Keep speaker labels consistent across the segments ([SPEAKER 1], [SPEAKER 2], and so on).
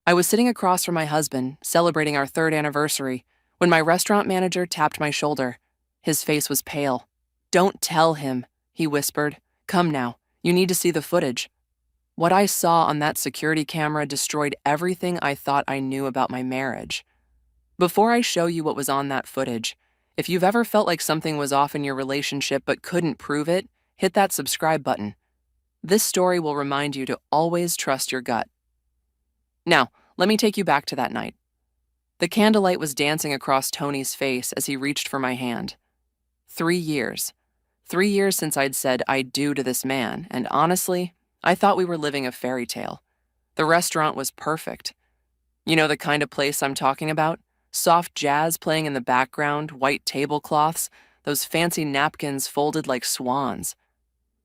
[SPEAKER 1] I was sitting across from my husband, celebrating our third anniversary, when my restaurant manager tapped my shoulder. His face was pale. "Don't tell him," he whispered. "Come now, you need to see the footage." What I saw on that security camera destroyed everything I thought I knew about my marriage. Before I show you what was on that footage, if you've ever felt like something was off in your relationship but couldn't prove it, hit that subscribe button. This story will remind you to always trust your gut. Now, let me take you back to that night. The candlelight was dancing across Tony's face as he reached for my hand. 3 years. 3 years since I'd said I do to this man, and honestly, I thought we were living a fairy tale. The restaurant was perfect. You know the kind of place I'm talking about? Soft jazz playing in the background, white tablecloths, those fancy napkins folded like swans.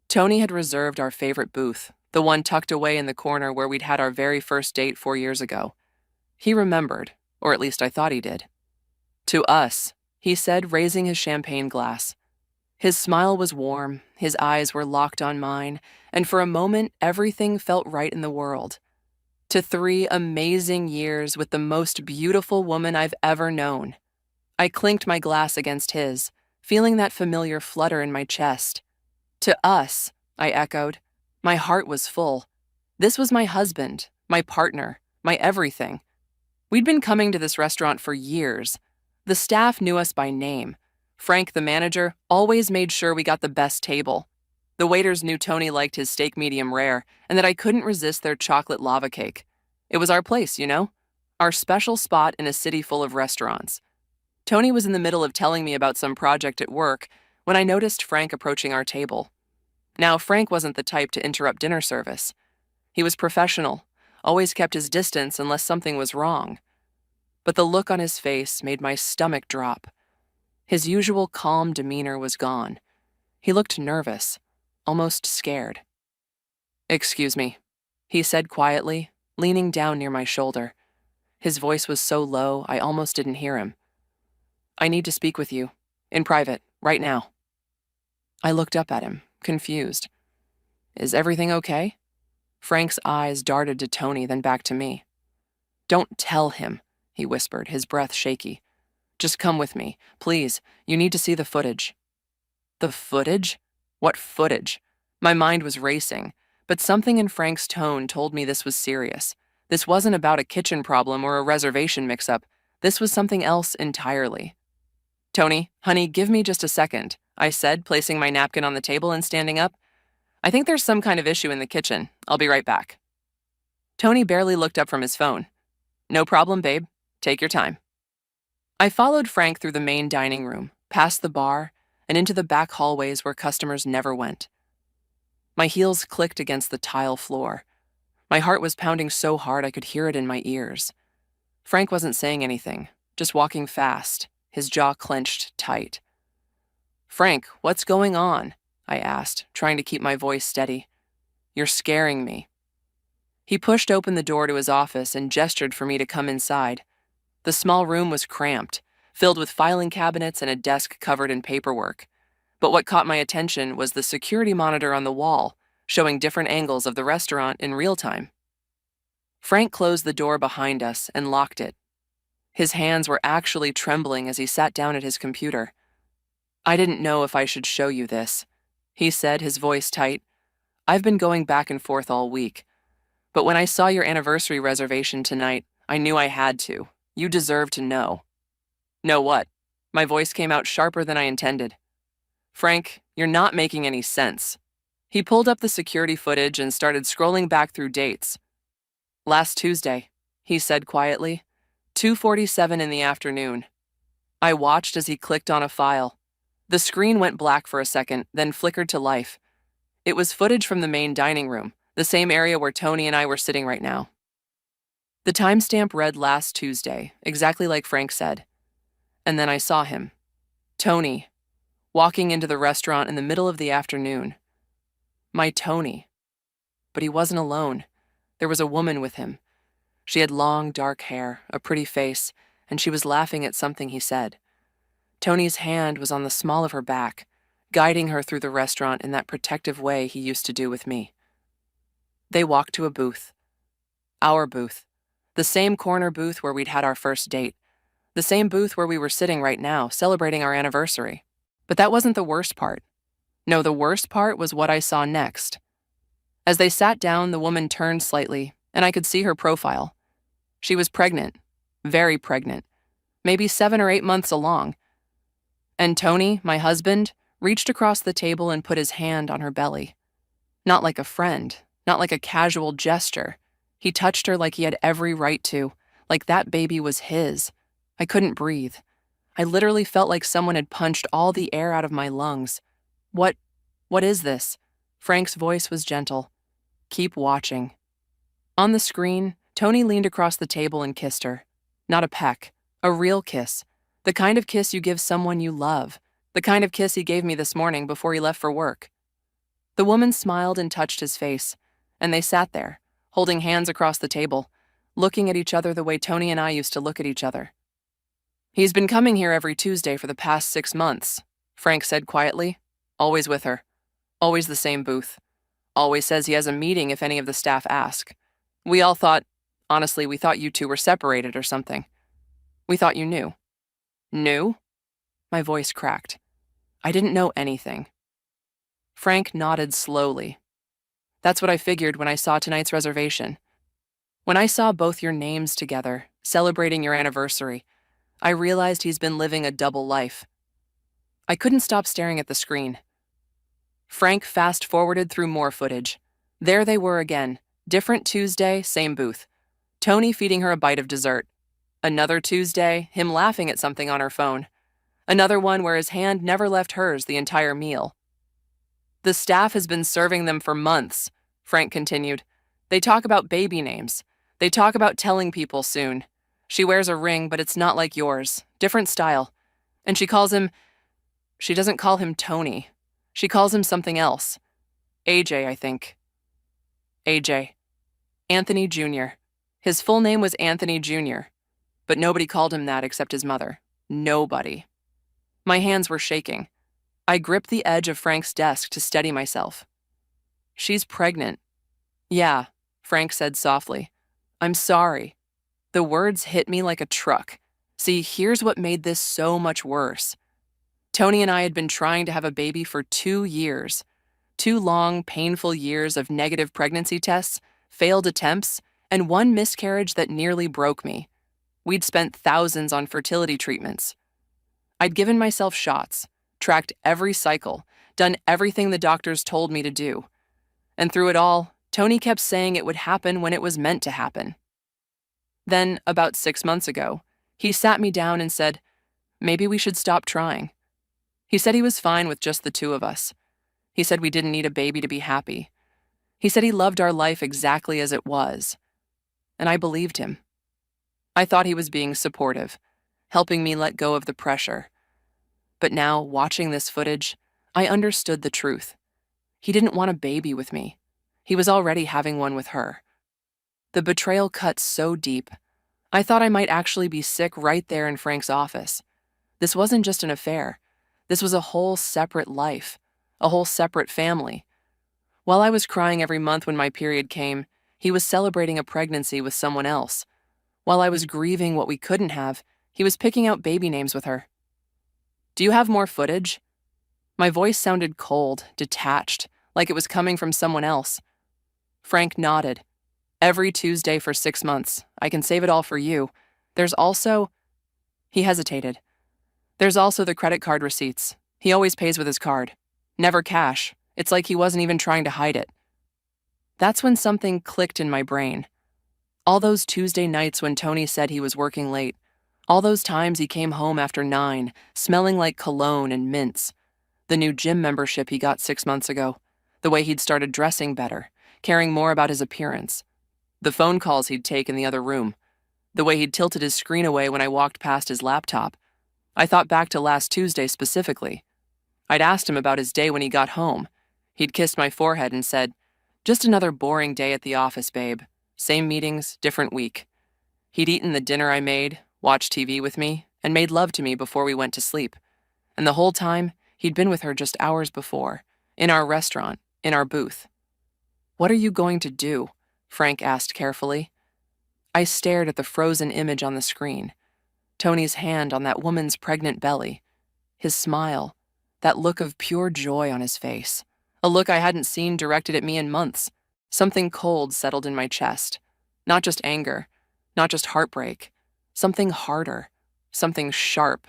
[SPEAKER 1] Tony had reserved our favorite booth, the one tucked away in the corner where we'd had our very first date 4 years ago. He remembered, or at least I thought he did. "To us," he said, raising his champagne glass. His smile was warm, his eyes were locked on mine, and for a moment everything felt right in the world. To 3 amazing years with the most beautiful woman I've ever known. I clinked my glass against his, feeling that familiar flutter in my chest. "To us," I echoed. My heart was full. This was my husband, my partner, my everything. We'd been coming to this restaurant for years. The staff knew us by name. Frank, the manager, always made sure we got the best table. The waiters knew Tony liked his steak medium rare and that I couldn't resist their chocolate lava cake. It was our place, you know? Our special spot in a city full of restaurants. Tony was in the middle of telling me about some project at work when I noticed Frank approaching our table. Now, Frank wasn't the type to interrupt dinner service. He was professional, always kept his distance unless something was wrong. But the look on his face made my stomach drop. His usual calm demeanor was gone. He looked nervous, almost scared. "Excuse me," he said quietly, leaning down near my shoulder. His voice was so low I almost didn't hear him. "I need to speak with you, in private, right now." I looked up at him, confused. "Is everything okay?" Frank's eyes darted to Tony, then back to me. "Don't tell him," he whispered, his breath shaky. "Just come with me. Please, you need to see the footage." The footage? What footage? My mind was racing, but something in Frank's tone told me this was serious. This wasn't about a kitchen problem or a reservation mix-up. This was something else entirely. "Tony, honey, give me just a second," I said, placing my napkin on the table and standing up. "I think there's some kind of issue in the kitchen. I'll be right back." Tony barely looked up from his phone. "No problem, babe. Take your time." I followed Frank through the main dining room, past the bar, and into the back hallways where customers never went. My heels clicked against the tile floor. My heart was pounding so hard I could hear it in my ears. Frank wasn't saying anything, just walking fast, his jaw clenched tight. "Frank, what's going on?" I asked, trying to keep my voice steady. "You're scaring me." He pushed open the door to his office and gestured for me to come inside. The small room was cramped, filled with filing cabinets and a desk covered in paperwork. But what caught my attention was the security monitor on the wall, showing different angles of the restaurant in real time. Frank closed the door behind us and locked it. His hands were actually trembling as he sat down at his computer. "I didn't know if I should show you this," he said, his voice tight. "I've been going back and forth all week. But when I saw your anniversary reservation tonight, I knew I had to. You deserve to know." "Know what?" My voice came out sharper than I intended. "Frank, you're not making any sense." He pulled up the security footage and started scrolling back through dates. "Last Tuesday," he said quietly, 2:47 in the afternoon. I watched as he clicked on a file. The screen went black for a second, then flickered to life. It was footage from the main dining room, the same area where Tony and I were sitting right now. The timestamp read last Tuesday, exactly like Frank said. And then I saw him, Tony, walking into the restaurant in the middle of the afternoon. My Tony. But he wasn't alone. There was a woman with him. She had long, dark hair, a pretty face, and she was laughing at something he said. Tony's hand was on the small of her back, guiding her through the restaurant in that protective way he used to do with me. They walked to a booth. Our booth. The same corner booth where we'd had our first date. The same booth where we were sitting right now, celebrating our anniversary. But that wasn't the worst part. No, the worst part was what I saw next. As they sat down, the woman turned slightly, and I could see her profile. She was pregnant. Very pregnant. Maybe 7 or 8 months along. And Tony, my husband, reached across the table and put his hand on her belly. Not like a friend, not like a casual gesture. He touched her like he had every right to, like that baby was his. I couldn't breathe. I literally felt like someone had punched all the air out of my lungs. What is this? Frank's voice was gentle. Keep watching. On the screen, Tony leaned across the table and kissed her. Not a peck, a real kiss. The kind of kiss you give someone you love. The kind of kiss he gave me this morning before he left for work. The woman smiled and touched his face, and they sat there, holding hands across the table, looking at each other the way Tony and I used to look at each other. He's been coming here every Tuesday for the past 6 months, Frank said quietly. Always with her. Always the same booth. Always says he has a meeting if any of the staff ask. We all thought, honestly, we thought you two were separated or something. We thought you knew. Knew? My voice cracked. I didn't know anything. Frank nodded slowly. That's what I figured when I saw tonight's reservation. When I saw both your names together, celebrating your anniversary, I realized he's been living a double life. I couldn't stop staring at the screen. Frank fast-forwarded through more footage. There they were again. Different Tuesday, same booth. Tony feeding her a bite of dessert. Another Tuesday, him laughing at something on her phone. Another one where his hand never left hers the entire meal. The staff has been serving them for months, Frank continued. They talk about baby names. They talk about telling people soon. She wears a ring, but it's not like yours. Different style. And she doesn't call him Tony. She calls him something else. AJ, I think. AJ. Anthony Jr. His full name was Anthony Jr., but nobody called him that except his mother. Nobody. My hands were shaking. I gripped the edge of Frank's desk to steady myself. She's pregnant. Yeah, Frank said softly. I'm sorry. The words hit me like a truck. See, here's what made this so much worse. Tony and I had been trying to have a baby for 2 years. 2 long, painful years of negative pregnancy tests, failed attempts, and 1 miscarriage that nearly broke me. We'd spent thousands on fertility treatments. I'd given myself shots, tracked every cycle, done everything the doctors told me to do. And through it all, Tony kept saying it would happen when it was meant to happen. Then, about 6 months ago, he sat me down and said, maybe we should stop trying. He said he was fine with just the 2 of us. He said we didn't need a baby to be happy. He said he loved our life exactly as it was. And I believed him. I thought he was being supportive, helping me let go of the pressure. But now, watching this footage, I understood the truth. He didn't want a baby with me. He was already having one with her. The betrayal cut so deep. I thought I might actually be sick right there in Frank's office. This wasn't just an affair. This was a whole separate life, a whole separate family. While I was crying every month when my period came, he was celebrating a pregnancy with someone else. While I was grieving what we couldn't have, he was picking out baby names with her. Do you have more footage? My voice sounded cold, detached, like it was coming from someone else. Frank nodded. Every Tuesday for 6 months. I can save it all for you. There's also... He hesitated. There's also the credit card receipts. He always pays with his card. Never cash. It's like he wasn't even trying to hide it. That's when something clicked in my brain. All those Tuesday nights when Tony said he was working late. All those times he came home after 9, smelling like cologne and mints. The new gym membership he got 6 months ago. The way he'd started dressing better, caring more about his appearance. The phone calls he'd take in the other room. The way he'd tilted his screen away when I walked past his laptop. I thought back to last Tuesday specifically. I'd asked him about his day when he got home. He'd kissed my forehead and said, just another boring day at the office, babe. Same meetings, different week. He'd eaten the dinner I made, watched TV with me, and made love to me before we went to sleep. And the whole time, he'd been with her just hours before, in our restaurant, in our booth. What are you going to do? Frank asked carefully. I stared at the frozen image on the screen. Tony's hand on that woman's pregnant belly. His smile. That look of pure joy on his face. A look I hadn't seen directed at me in months. Something cold settled in my chest. Not just anger. Not just heartbreak. Something harder. Something sharp.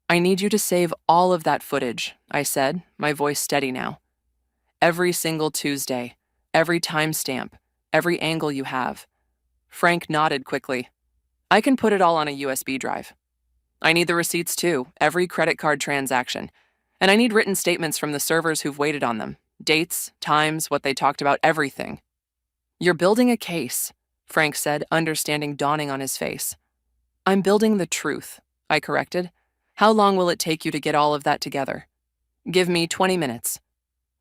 [SPEAKER 1] I need you to save all of that footage, I said, my voice steady now. Every single Tuesday. Every timestamp. Every angle you have. Frank nodded quickly. I can put it all on a USB drive. I need the receipts too, every credit card transaction. And I need written statements from the servers who've waited on them. Dates, times, what they talked about, everything. You're building a case, Frank said, understanding dawning on his face. I'm building the truth, I corrected. How long will it take you to get all of that together? Give me 20 minutes.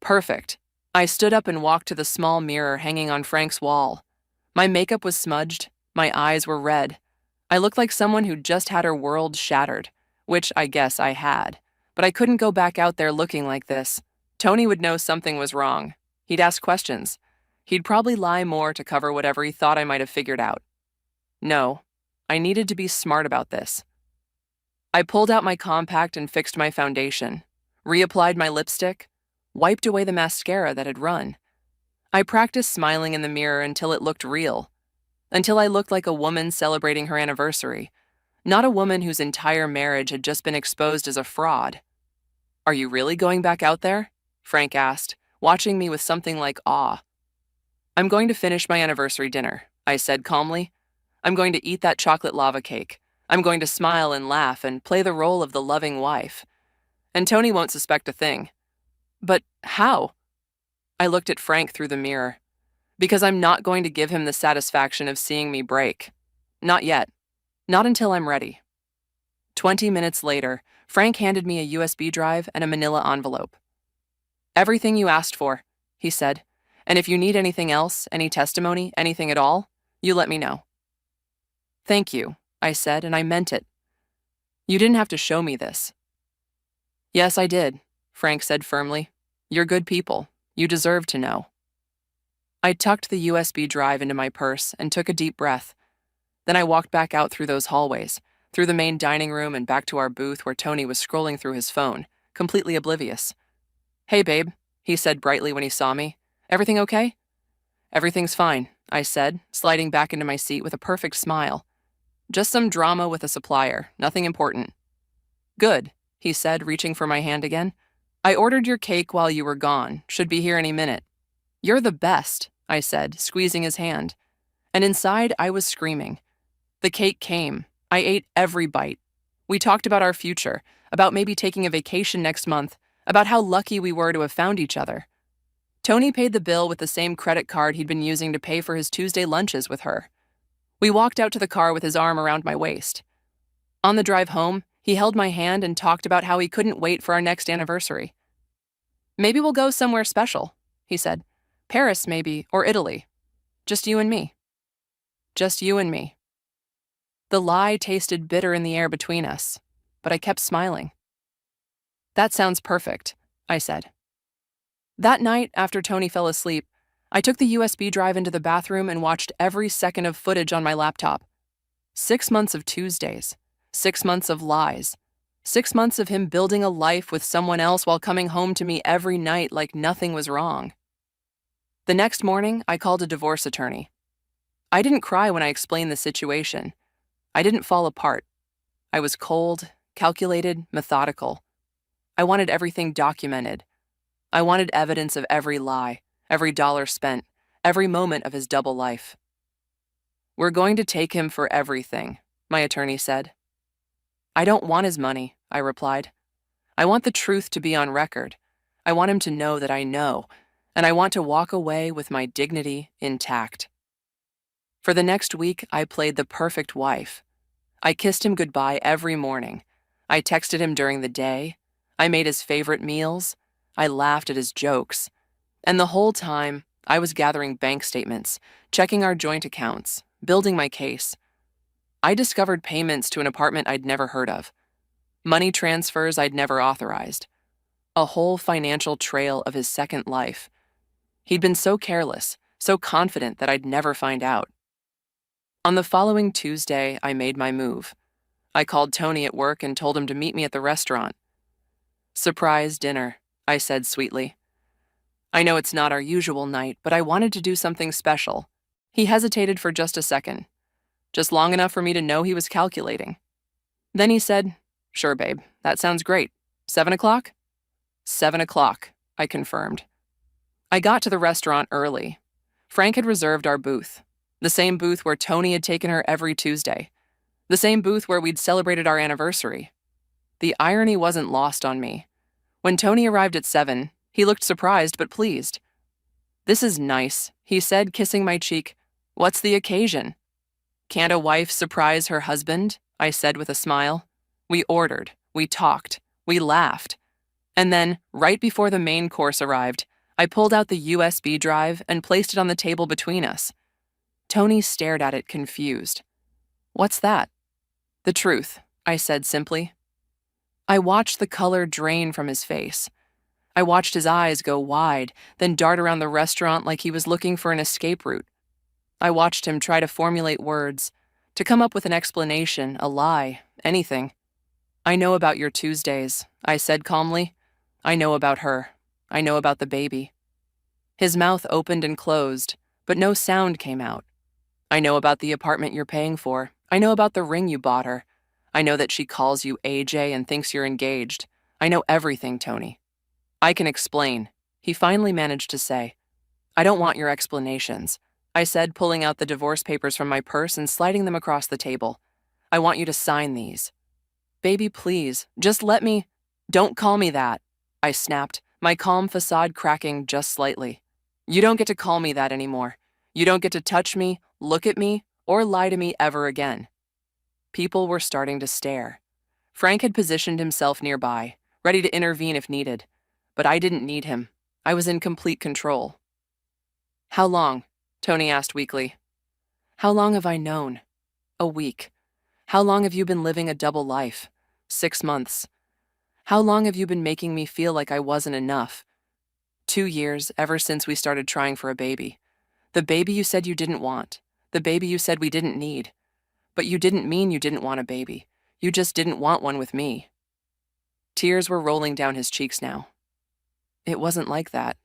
[SPEAKER 1] Perfect. I stood up and walked to the small mirror hanging on Frank's wall. My makeup was smudged. My eyes were red. I looked like someone who'd just had her world shattered, which I guess I had. But I couldn't go back out there looking like this. Tony would know something was wrong. He'd ask questions. He'd probably lie more to cover whatever he thought I might have figured out. No, I needed to be smart about this. I pulled out my compact and fixed my foundation, reapplied my lipstick, wiped away the mascara that had run. I practiced smiling in the mirror until it looked real, until I looked like a woman celebrating her anniversary, not a woman whose entire marriage had just been exposed as a fraud. Are you really going back out there? Frank asked, watching me with something like awe. I'm going to finish my anniversary dinner, I said calmly. I'm going to eat that chocolate lava cake. I'm going to smile and laugh and play the role of the loving wife. And Tony won't suspect a thing. But how? I looked at Frank through the mirror. Because I'm not going to give him the satisfaction of seeing me break. Not yet. Not until I'm ready. 20 minutes later, Frank handed me a USB drive and a manila envelope. Everything you asked for, he said. And if you need anything else, any testimony, anything at all, you let me know. Thank you, I said, and I meant it. You didn't have to show me this. Yes, I did, Frank said firmly. You're good people. You deserve to know. I tucked the USB drive into my purse and took a deep breath. Then I walked back out through those hallways, through the main dining room and back to our booth where Tony was scrolling through his phone, completely oblivious. Hey, babe, he said brightly when he saw me. Everything okay? Everything's fine, I said, sliding back into my seat with a perfect smile. Just some drama with a supplier, nothing important. Good, he said, reaching for my hand again. I ordered your cake while you were gone. Should be here any minute. You're the best, I said, squeezing his hand. And inside, I was screaming. The cake came. I ate every bite. We talked about our future, about maybe taking a vacation next month, about how lucky we were to have found each other. Tony paid the bill with the same credit card he'd been using to pay for his Tuesday lunches with her. We walked out to the car with his arm around my waist. On the drive home, he held my hand and talked about how he couldn't wait for our next anniversary. Maybe we'll go somewhere special, he said. Paris, maybe, or Italy. Just you and me. Just you and me. The lie tasted bitter in the air between us, but I kept smiling. That sounds perfect, I said. That night, after Tony fell asleep, I took the USB drive into the bathroom and watched every second of footage on my laptop. 6 months of Tuesdays. 6 months of lies. 6 months of him building a life with someone else while coming home to me every night like nothing was wrong. The next morning, I called a divorce attorney. I didn't cry when I explained the situation. I didn't fall apart. I was cold, calculated, methodical. I wanted everything documented. I wanted evidence of every lie, every dollar spent, every moment of his double life. We're going to take him for everything, my attorney said. I don't want his money, I replied. I want the truth to be on record. I want him to know that I know, and I want to walk away with my dignity intact. For the next week, I played the perfect wife. I kissed him goodbye every morning. I texted him during the day. I made his favorite meals. I laughed at his jokes. And the whole time, I was gathering bank statements, checking our joint accounts, building my case. I discovered payments to an apartment I'd never heard of, money transfers I'd never authorized, a whole financial trail of his second life. He'd been so careless, so confident that I'd never find out. On the following Tuesday, I made my move. I called Tony at work and told him to meet me at the restaurant. Surprise dinner, I said sweetly. I know it's not our usual night, but I wanted to do something special. He hesitated for just a second, just long enough for me to know he was calculating. Then he said, "Sure, babe, that sounds great. 7 o'clock?" 7 o'clock, I confirmed. I got to the restaurant early. Frank had reserved our booth, the same booth where Tony had taken her every Tuesday, the same booth where we'd celebrated our anniversary. The irony wasn't lost on me. When Tony arrived at 7, he looked surprised but pleased. "This is nice," he said, kissing my cheek. "What's the occasion?" "Can't a wife surprise her husband?" I said with a smile. We ordered, we talked, we laughed. And then, right before the main course arrived, I pulled out the USB drive and placed it on the table between us. Tony stared at it confused. "What's that?" "The truth," I said simply. I watched the color drain from his face. I watched his eyes go wide, then dart around the restaurant like he was looking for an escape route. I watched him try to formulate words, to come up with an explanation, a lie, anything. "I know about your Tuesdays," I said calmly. "I know about her. I know about the baby." His mouth opened and closed, but no sound came out. "I know about the apartment you're paying for. I know about the ring you bought her. I know that she calls you AJ and thinks you're engaged. I know everything, Tony." "I can explain," he finally managed to say. "I don't want your explanations," I said, pulling out the divorce papers from my purse and sliding them across the table. "I want you to sign these." "Baby, please, just let me—" "Don't call me that," I snapped, my calm facade cracking just slightly. "You don't get to call me that anymore. You don't get to touch me, look at me, or lie to me ever again." People were starting to stare. Frank had positioned himself nearby, ready to intervene if needed. But I didn't need him. I was in complete control. "How long?" Tony asked weakly. "How long have I known?" "A week." "How long have you been living a double life?" 6 months. "How long have you been making me feel like I wasn't enough?" 2 years, ever since we started trying for a baby. The baby you said you didn't want. The baby you said we didn't need. But you didn't mean you didn't want a baby. You just didn't want one with me. Tears were rolling down his cheeks now. "It wasn't like that."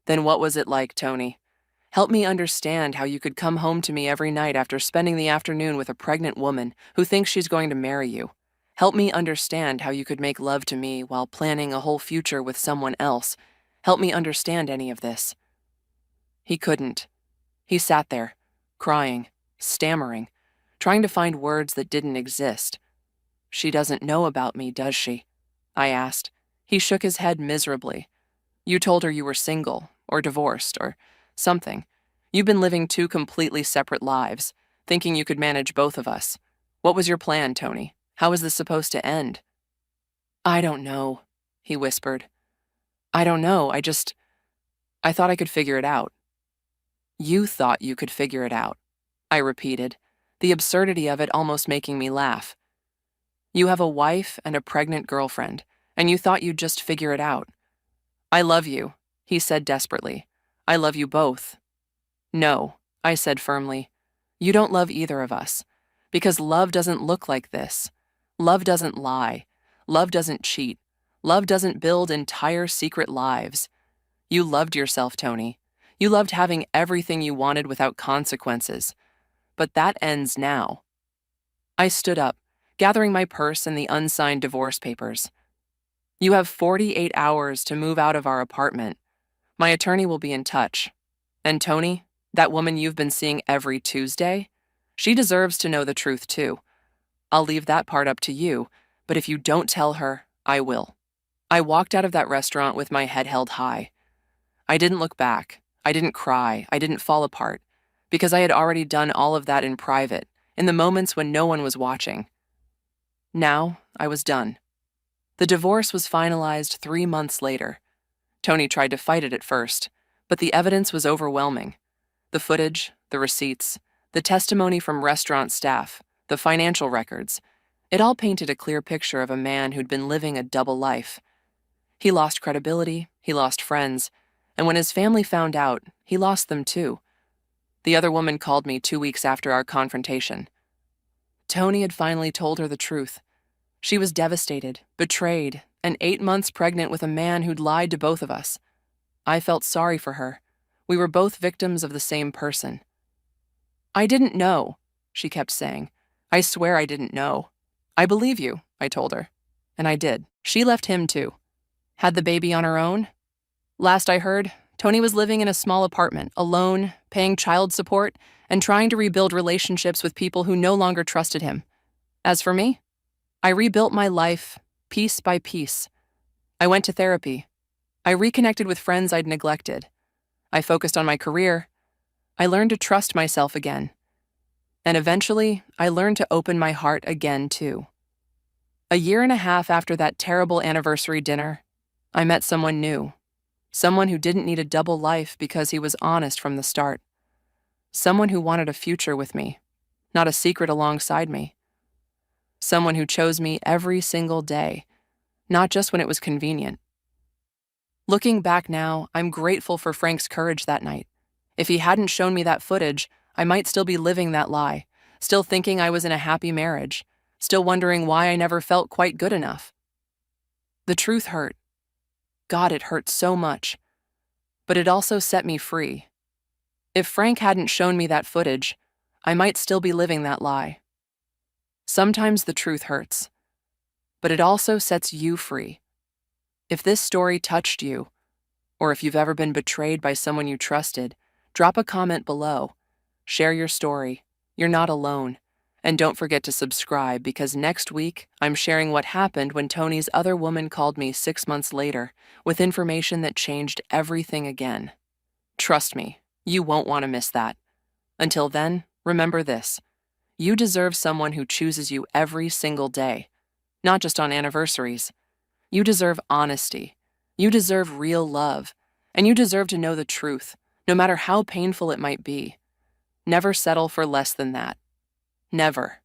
[SPEAKER 1] "Then what was it like, Tony? Help me understand how you could come home to me every night after spending the afternoon with a pregnant woman who thinks she's going to marry you. Help me understand how you could make love to me while planning a whole future with someone else. Help me understand any of this." He couldn't. He sat there, crying, stammering, trying to find words that didn't exist. "She doesn't know about me, does she?" I asked. He shook his head miserably. "You told her you were single, or divorced, or something. You've been living 2 completely separate lives, thinking you could manage both of us. What was your plan, Tony? How is this supposed to end?" "I don't know," he whispered. "I don't know, I thought I could figure it out." "You thought you could figure it out," I repeated, the absurdity of it almost making me laugh. "You have a wife and a pregnant girlfriend, and you thought you'd just figure it out." "I love you," he said desperately. "I love you both." "No," I said firmly. "You don't love either of us. Because love doesn't look like this. Love doesn't lie. Love doesn't cheat. Love doesn't build entire secret lives. You loved yourself, Tony. You loved having everything you wanted without consequences. But that ends now." I stood up, gathering my purse and the unsigned divorce papers. "You have 48 hours to move out of our apartment. My attorney will be in touch. And Tony, that woman you've been seeing every Tuesday, she deserves to know the truth too. I'll leave that part up to you, but if you don't tell her, I will." I walked out of that restaurant with my head held high. I didn't look back. I didn't cry. I didn't fall apart, because I had already done all of that in private, in the moments when no one was watching. Now, I was done. The divorce was finalized 3 months later. Tony tried to fight it at first, but the evidence was overwhelming. The footage, the receipts, the testimony from restaurant staff, the financial records, it all painted a clear picture of a man who'd been living a double life. He lost credibility, he lost friends, and when his family found out, he lost them too. The other woman called me 2 weeks after our confrontation. Tony had finally told her the truth. She was devastated, betrayed, and 8 months pregnant with a man who'd lied to both of us. I felt sorry for her. We were both victims of the same person. "I didn't know," she kept saying. "I swear I didn't know." "I believe you," I told her. And I did. She left him too. Had the baby on her own? Last I heard, Tony was living in a small apartment, alone, paying child support, and trying to rebuild relationships with people who no longer trusted him. As for me, I rebuilt my life, piece by piece. I went to therapy. I reconnected with friends I'd neglected. I focused on my career. I learned to trust myself again. And eventually, I learned to open my heart again, too. A year and a half after that terrible anniversary dinner, I met someone new. Someone who didn't need a double life because he was honest from the start. Someone who wanted a future with me, not a secret alongside me. Someone who chose me every single day, not just when it was convenient. Looking back now, I'm grateful for Frank's courage that night. If he hadn't shown me that footage, I might still be living that lie, still thinking I was in a happy marriage, still wondering why I never felt quite good enough. The truth hurt. God, it hurt so much. But it also set me free. If Frank hadn't shown me that footage, I might still be living that lie. Sometimes the truth hurts, but it also sets you free. If this story touched you, or if you've ever been betrayed by someone you trusted, drop a comment below. Share your story. You're not alone. And don't forget to subscribe, because next week I'm sharing what happened when Tony's other woman called me 6 months later with information that changed everything again. Trust me, you won't want to miss that. Until then, remember this. You deserve someone who chooses you every single day, not just on anniversaries. You deserve honesty. You deserve real love. And you deserve to know the truth, no matter how painful it might be. Never settle for less than that. Never.